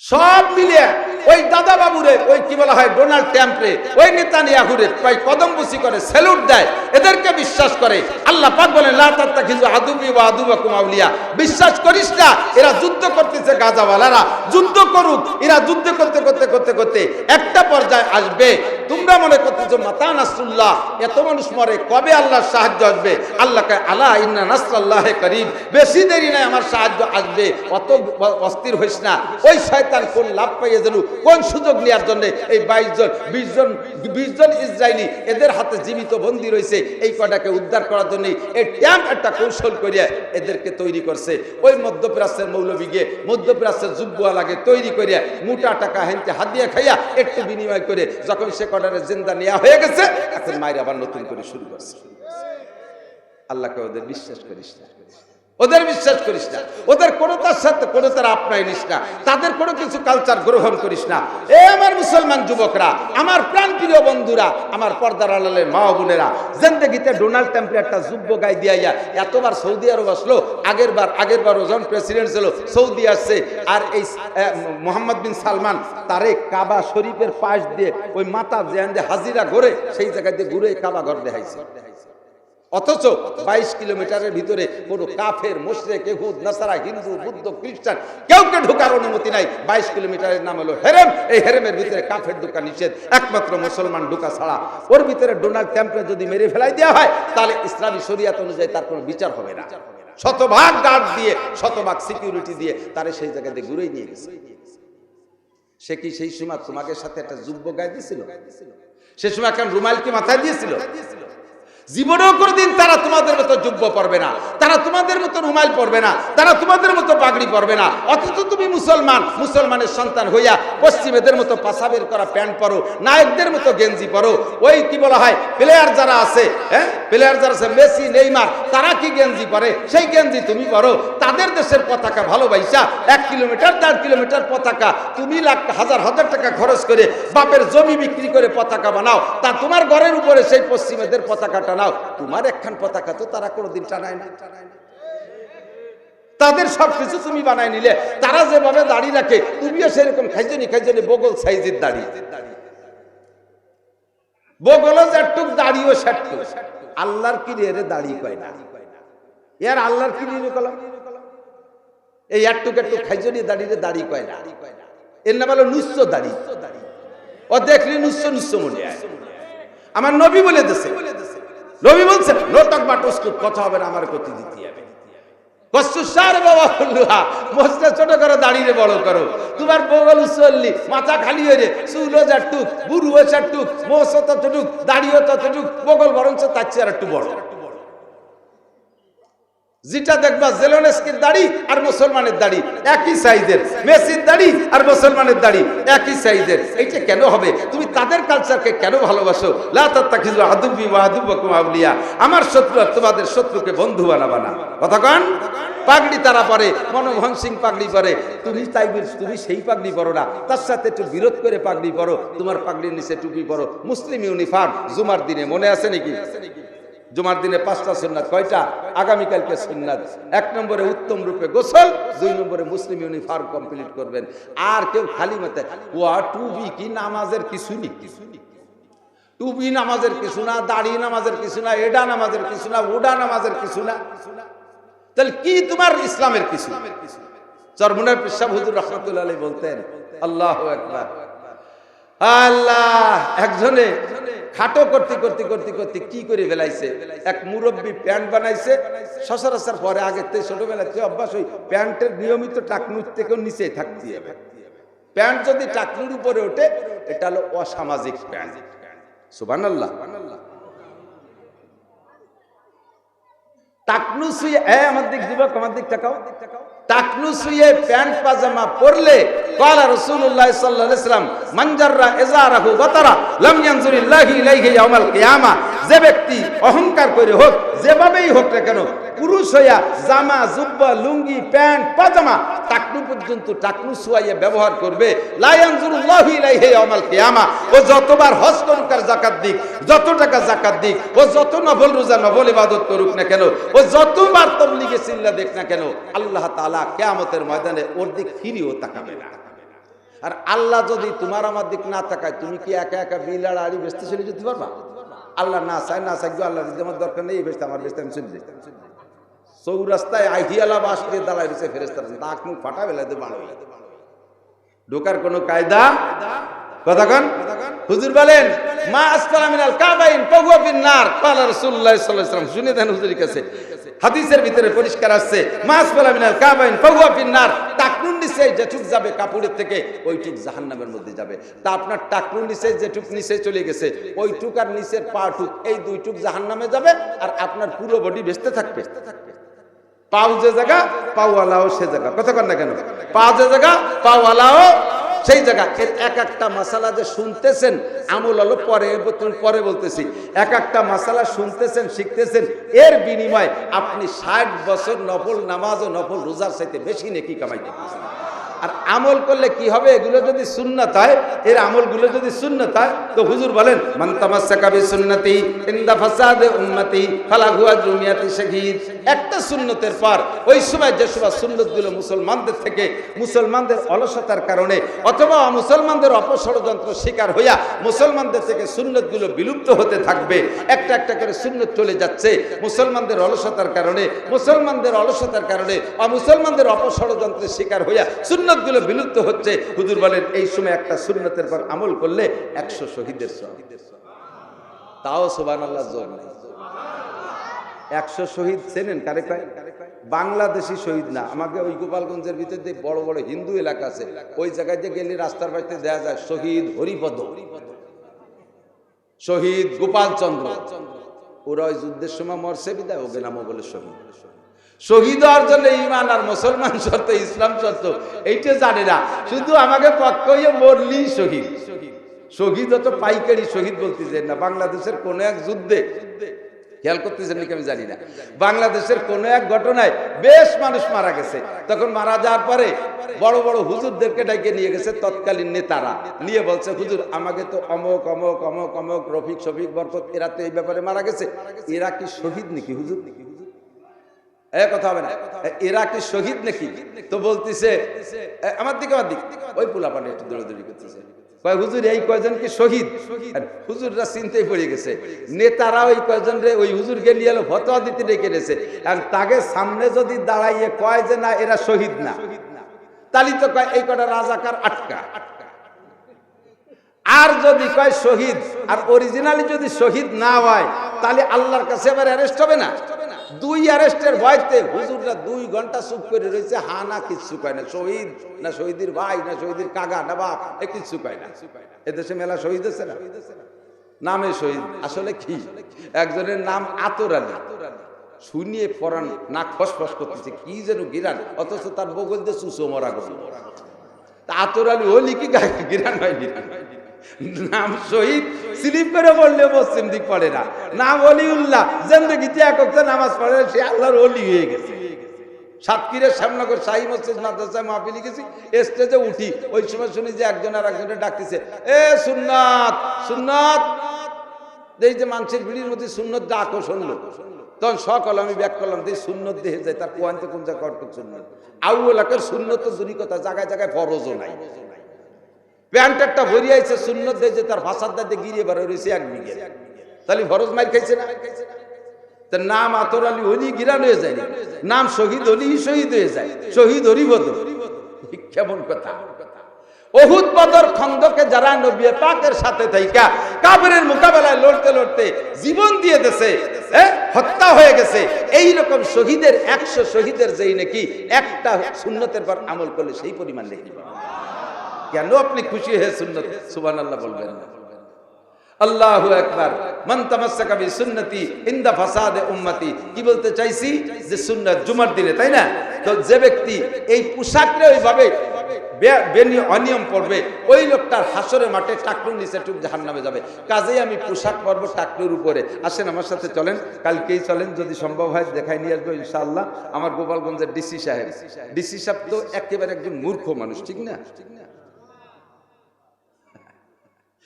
সব মিলিয়ে ওই দাদা বাবুরে, ওই কি বলা হয় ডোনাল্ড ট্রাম্পরে, ওই নেতানিয়াহুরে প্রায় কদমবুসি করে, স্যালুট দেয়, এদেরকে বিশ্বাস করে। আল্লাহ পাক বলেন লা তাত্তাখিযু আদুবি ওয়া আদুবাকুম আউলিয়া, বিশ্বাস করিস না, এরা যুদ্ধ করতেছে, গাজাওয়ালারা যুদ্ধ করুক, এরা যুদ্ধ করতে করতে করতে করতে একটা পর্যায়ে আসবে, তোমরা মনে করতেছো মাতা নাসরুল্লাহ, এত মানুষ মরে, কবে আল্লাহর সাহায্য আসবে? আল্লাহকে আলা ইন্না নাসরাল্লাহি করিব, বেশি দেরি নাই, আমার সাহায্য আসবে, অত অস্থির হইস না। ওই শয়তান কোন লাভ পাইয়ে দিল, কোন সুযোগ নেওয়ার জন্য এই 20 জন ইসরায়েলি এদের হাতে জীবিত বন্দী রয়েছে, এই কটাকে উদ্ধার করার জন্য এই ট্যাম্প একটা কৌশল করিয়া এদেরকে তৈরি করছে। ওই মধ্যপ্রাচ্যের মৌলবীকে, মধ্যপ্রাচ্যের যুব্বওয়ালাকে তৈরি করিয়া মোটা টাকা হেনতে হাত দিয়ে খাইয়া একটু বিনিময় করে যখন সে কটারে জিন্দা নেওয়া হয়ে গেছে, এখন মায়ের আবার নতুন করে শুরু করছে। আল্লাহকে ওদের বিশ্বাস করিস না, ওদের বিশ্বাস করিস না, ওদের কোনটার সাথে কোনটার আপনাই নিস না, তাদের কোনো কিছু কালচার গ্রহণ করিস না। এ আমার মুসলমান যুবকরা, আমার প্রাণপ্রিয় বন্ধুরা, আমার পর্দার আড়ালের মা বোনেরা, জিন্দেগিতে ডোনাল্ড ট্রাম্পের একটা যুব্য গায়ে দিয়া এতবার সৌদি আরব আসলো, আগেরবার ওজন প্রেসিডেন্ট ছিল, সৌদি আসছে, আর এই মোহাম্মদ বিন সালমান তারে কাবা শরীফের পাশ দিয়ে ওই মাতা যে হাজিরা ঘুরে, সেই জায়গায় দিয়ে ঘুরে কাবা ঘর দেখাইছে। অথচ 22 কিলোমিটারের ভিতরে কোন কাফের, মুশরিক, ইহুদ, নাসারা, হিন্দু, বুদ্ধ, খ্রিস্টান কেউকে ঢোকার অনুমতি নাই। 22 কিলোমিটারের নাম হলো হেরেম। এই হেরেমের ভিতরে কাফের ঢোকা নিষেধ, একমাত্র মুসলমান ঢোকা ছাড়া। ওর ভিতরে ডোনাল্ড ট্রাম্পকে যদি মেরে ফেলাই দেওয়া হয়, তাহলে ইসলামী শরিয়াত অনুযায়ী তার কোনো বিচার হবে না। শতভাগ গার্ড দিয়ে, শতভাগ সিকিউরিটি দিয়ে তারে সেই জায়গাতে ঘুরেই নিয়ে গেছে। সে কি সেই সময় তোমাকে সাথে একটা যুব্য গায়ে দিয়েছিল? সে সময় একটা রুমাল কি মাথায় দিয়েছিল? জীবনেও কোনদিন তারা তোমাদের মতো যুব্ব পরবে না, তারা তোমাদের মতো রুমাল পরবে না, তারা তোমাদের মতো পাগড়ি পরবে না। অথচ তুমি মুসলমান, মুসলমানের সন্তান হইয়া পশ্চিমেদের মতো পাছা বের করা প্যান্ট পরো, নায়কদের মতো গেঞ্জি পরো। ওই কি বলা হয় প্লেয়ার যারা আছে, প্লেয়ার যারা আছে মেসি, নেইমার, তারা কি গেঞ্জি পরে, সেই গেঞ্জি তুমি পরো। তাদের দেশের পতাকা ভালোবাসা 1 কিলোমিটার 1.5 কিলোমিটার পতাকা, তুমি হাজার হাজার টাকা খরচ করে বাপের জমি বিক্রি করে পতাকা বানাও, তা তোমার ঘরের উপরে সেই পশ্চিমেদের পতাকাটা নাও। তোমার একখান পতাকা তো তারা কোনোদিন টানায় না। তাদের সবকিছু তুমি বানাই নিলে, তারা যেভাবে দাড়ি রাখে তুমিও সেরকম খাইজনি খাইজনি বগল সাইজের দাড়ি, বগলও যেটুক দাড়িও সেটুক। আল্লাহর কি রে দাড়ি কয় না, এর আল্লাহর কি রে কলাম, এই একটুক একটু খাইজনি দাড়িরে দাড়ি কয় না, এর নাম হলো নুস্য দাড়ি। ও দেখলি নুস্য নুস্য মনে হয়। আমার নবী বলে দিছে, নবী বলছেন নোটক বাটস্কুপ, কথা হবে না, আমার গতি দিতে হবে। কষ্টসার বাবা বললুহা, মোস্তা ছোট করো, দাঁড়িয়ে বড় করো। তোমার বগল চললি, মাথা খালি হয়ে, চুলও যাটুক, বুড়ুও চাটুক, মোসও ততটুক, দাঁড়িয়েও ততটুক, বগল বরঞ্চ তার চেয়ে আর একটু বড়। যেটা দেখবা জেলেনস্কির দাড়ি আর মুসলমানের দাড়ি একই সাইজের, মেসির দাড়ি আর মুসলমানের দাড়ি একই সাইজের। এইটা কেন হবে? তুমি তাদের কালচারকে কেন ভালোবাসো? লা তাত্তাখিযু আদুবি ওয়া আদুবাকুম আউলিয়া, আমার শত্রু আর তোমাদের শত্রুকে বন্ধু বানাবা না। কথা কন? পাগড়ি তারা পরে, মনমোহন সিং পাগড়ি পরে, তুমি সেই পাগড়ি পরো না, তার সাথে একটু বিরোধ করে পাগড়ি পরো, তোমার পাগড়ির নিচে টুপি পরো। মুসলিম ইউনিফর্ম জুমার দিনে মনে আছে নাকি? জুমার দিনে 5টা সুন্নাত, কয়টা? আগামীকালকে সুন্নাত। 1 নম্বরে উত্তম রূপে গোসল, 2 নম্বরে মুসলিম ইউনিফর্ম কমপ্লিট করবেন। আর কেউ খালি মতে ওয়া টুবি কি নামাজের কিছু নেই, টুবি নামাজের কিছু না, দাড়ি নামাজের কিছু না, এডা নামাজের কিছু না, ওডা নামাজের কিছু না। তাহলে কি তোমার ইসলামের কিছু? চরমুনার পিসাব হুজুর রাহমাতুল্লাহ আলাইহি বলতেন, আল্লাহু আকবার, আল্লাহ। একজনে খাটো করতে করতে করতে করতে কি করে ফেলাইছে, এক মুরব্বী প্যান্ট বানাইছে। সচরাচর পরে আগে ছোটবেলাতে অভ্যাস, ওই প্যান্টের নিয়মিত টাকনুর থেকেও নিচে থাকতে হবে। প্যান্ট যদি টাকনুর উপরে ওঠে, এটা হলো অসামাজিক প্যান্ট। সুবহানাল্লাহ। টাকনু শুয়ে, আমার দিক যুবক, আমার দিক তাকাও, টাকনু শুয়ে প্যান্ট পাজামা পরলে ক্বালা রাসূলুল্লাহ সাল্লাল্লাহু আলাইহি ওয়াসাল্লাম মান জাররা ইজারাহু বাতারা লাম ইয়ানজুরিল্লাহু ইলাইহি ইয়াউমাল কিয়ামা। যে ব্যক্তি অহংকার করে হোক, যেভাবেই হোক না কেন, পুরুষ হইয়া জামা, জুব্বা, লুঙ্গি, প্যান্ট, পাজামা টাকনু পর্যন্ত টাকনু শুয়াইয়া ব্যবহার করবে, লা ইয়ানজুরুল্লাহু ইলাইহি ইয়াউমাল কিয়ামা। ও যতবার হজ করুক আর যাকাত দিক, যত টাকা যাকাত দিক, ও যত নফল রোজা, নফল ইবাদত করুক না কেন, ও যতবার তাবলীগে চিল্লা দেখ না কেন, আল্লাহ তাআলা কিয়ামতের ময়দানে ওর দিক ফিরিও তাকাবে না। আর আল্লাহ যদি তোমার আমার দিক না তাকায়, তুমি কি একা একা বিল আর আড়ি বেচতে চলে যেতে পারবা? আল্লাহ না চায়, না চাই আল্লাহ যদি আমার দরকার নেই, বেচতে আমার বেচতে আমি চলে যেতাম। চৌরাস্তায় আহিয়ালা বাস দিয়ে দাঁড়ায় রয়েছে ফেরেস্তারা, নাক মুখ ফাটা বেলাতে বাড়ো, ঢোকার কোনো কায়দা কতক্ষণ? হুজুর বলেন মা আসফালা মিনাল কাবাইন ফাহুয়া ফিন্নার, ক্বালা রাসূলুল্লাহ সাল্লাল্লাহু আলাইহি ওয়াসাল্লাম। শুনে দেন হুজুরের কাছে, হাদিসের ভিতরে পরিষ্কার আসছে মা আসফালা মিনাল কাবাইন ফাহুয়া ফিন্নার, টাকনুর নিচে যেটুক যাবে কাপড়ের থেকে ওইটুক জাহান্নামের মধ্যে যাবে। তা আপনার টাকনুর নিচে যেটুক নিচে চলে গেছে ওইটুক আর নিচের পাটুক এই দুইটুক জাহান্নামে যাবে, আর আপনার পুরো বডি বেঁচতে থাকবে। পাও যে জায়গা পাওয়ালাও সে জায়গা, কথা কন না কেন? পা যে জায়গা পাওয়ালাও সেই জায়গা। এর এক একটা মাসালা যে শুনতেছেন, আমল হলো পরে বলতেছি, এক একটা মাসালা শুনতেছেন শিখতেছেন, এর বিনিময়ে আপনি 60 বছর নফল নামাজ ও নফল রোজার চাইতে বেশি নেকি কামাইতে পারছেন। আর আমল করলে কি হবে? এগুলো যদি সুন্নাত হয়, এর আমলগুলো যদি সুন্নাত হয়, তো হুজুর বলেন মান তামাসসাকা বিসুন্নতি ইনদা ফাসাদে উম্মতি ফালাহু আজরু মিয়াতি শাহীদ। একটা সুন্নতের পর ওই সময় যে সব সুন্নতগুলো মুসলমানদের থেকে, মুসলমানদের অলসতার কারণে অথবা মুসলমানদের অপষড়যন্ত্র শিকার হইয়া মুসলমানদের থেকে সুন্নতগুলো বিলুপ্ত হতে থাকবে, একটা একটা করে সুন্নত চলে যাচ্ছে মুসলমানদের অলসতার কারণে, মুসলমানদের অলসতার কারণে মুসলমানদের অপষড়যন্ত্রের শিকার হইয়া সুন্নতগুলো বিলুপ্ত হচ্ছে। হুজুর বলেন এই সময় একটা সুন্নতের পর আমল করলে 100 শহীদের সওয়াব। তাও সুবহানাল্লাহ জোর নাই। 100 শহীদ চেনেন কারে কয়? বাংলাদেশি শহীদ না। আমাকে ওই গোপালগঞ্জের ভিতরে যে বড় বড় হিন্দু এলাকা আছে, ওই জায়গায় যে গেলে রাস্তার বাড়িতে দেখা যায় শহীদ হরিপদ, শহীদ গোপাল চন্দ্র। ওরা ওই যুদ্ধের সময় মরছে বিদায় ওকে নামও বলে শহীদ। শহীদ হওয়ার জন্য ইমান আর মুসলমান শর্ত, ইসলাম শর্ত, এইটা জানে না। শুধু আমাকে পক্ষ হইয়ে মরলি শহীদ। শহীদ হতো পাইকারি শহীদ বলতেছেন না। বাংলাদেশের কোন এক যুদ্ধে, খেয়াল করতেছেন নাকি আমি জানি না, বাংলাদেশের কোন এক ঘটনায় বেশ মানুষ মারা গেছে। তখন মারা যাওয়ার পরে বড় বড় হুজুরদেরকে ডাকে নিয়ে গেছে তৎকালীন নেতারা, নিয়ে বলছে হুজুর আমাকে তো অমক অমক অমক অমক রফিক শফিক বরকত এরা তো এই ব্যাপারে মারা গেছে, এরা কি শহীদ নাকি হুজুর? কথা হবে না, এরা কি শহীদ নাকি? তো বলতেছে আমার দিকে ওই পোলাপানে একটু দৌড়াদৌড়ি করতেছে, কয় হুজুর এই কয়জন কি শহীদ? হুজুররা চিন্তায় পড়ে গেছে, নেতারা ওই কয়জন রে ওই হুজুরকে নিয়ে এলো ফতোয়া দিতে ডেকে এনেছে। আর তাকে সামনে যদি দাঁড়াইয়ে কয় যে না এরা শহীদ না, তালি তো কয় এই কটা রাজাকার আটকা। আর যদি কয় শহীদ আর অরিজিনালি যদি শহীদ না হয়, তাহলে আল্লাহর কাছে আবার অ্যারেস্ট হবে না। 2 অ্যারেস্টের ভয়তে হুজুররা 2 ঘন্টা চুপ করে রয়েছে, হা না কিচ্ছু কয় না। শহীদ না শহীদের ভাই না শহীদের কাকা না বাপ, এ কিচ্ছু কয় না। এদেশে মেলা শহীদ আছে না, নামে শহীদ, আসলে কি? একজনের নাম আতর আলী, শুনিয়ে পরান না ফসফস করতেছে কি যেন গিরান, অথচ তার বগল দিয়ে চুষো মরা গেল। আতর আলী হলি কি গিরান হয়? নাম শহীদ, স্লিপ করে বললে পশ্চিম দিক পড়ে না। নাম ওলিউল্লাহ, জিন্দেগিতে এক ওয়াক্ত নামাজ পড়ে, সে আল্লাহর ওলি হয়ে গেছে। সাতক্ষীরার শ্যামনগর শাহী মসজিদ মাদ্রাসায় মাহফিলে গেছি, স্টেজে উঠি, ওই সময় শুনি যে একজন আর একজনের ডাকতেছে, এ সুন্নাত সুন্নাত। এই যে মানুষের ভিড়ির মধ্যে সুন্নত ডাকো শুনলো, তখন সকল আমি ব্যাক করলাম যে সুন্নত দেখে যায় তার কোয়ান্তে কোন জায়গায় কটক সুন্নত। আউ্লাকের সুন্নত তো দূরই কথা, জায়গায় জায়গায় ফরজও নাই। প্যান্ট একটা ভরি আইছে সুন্নত দিয়ে যে তার ভাষার দাঁতে গিরিয়ে বার রয়েছে 1 বিঘে, তাহলে ফরজ মাইর খাইছে না? তার নাম আতর আলী হলি গিরান হয়ে যায়, নাম শহীদ হলি শহীদ হয়ে যায়, শহীদ হরিবদ। কেমন কথা! উহুদ বদর খন্দকে যারা নবী পাকের সাথে থাইকা কাফেরের মোকাবেলায় লড়তে লড়তে জীবন দিয়ে দিয়েছে, হত্যা হয়ে গেছে, এই রকম শহীদের 100 শহীদের যেই নাকি একটা সুন্নতের পর আমল করলে সেই পরিমাণ নাকি। কেন আপনি খুশি হয়ে সুন্নত সুবহানাল্লাহ বলবেন না? আল্লাহু আকবার। মান তামাসসাকা বিসুন্নতি ইনদা ফাসাদে উম্মতি। কি বলতে চাইছি? যে সুন্নাত জুমার দিনে, তাই না? তো যে ব্যক্তি এই পোশাকটা ওইভাবে অনিয়ম পড়বে, ওই লোকটার হাসরের মাঠে টাকনুর নিচে টুক জাহান্নামে যাবে। কাজেই আমি পোশাক পরবো টাকনুর উপরে। আসেন আমার সাথে চলেন, কালকেই চলেন, যদি সম্ভব হয় দেখাই নিয়ে আসবো ইনশাআল্লাহ। আমার গোপালগঞ্জের ডিসি সাহেব তো একেবারে একজন মূর্খ মানুষ, ঠিক না?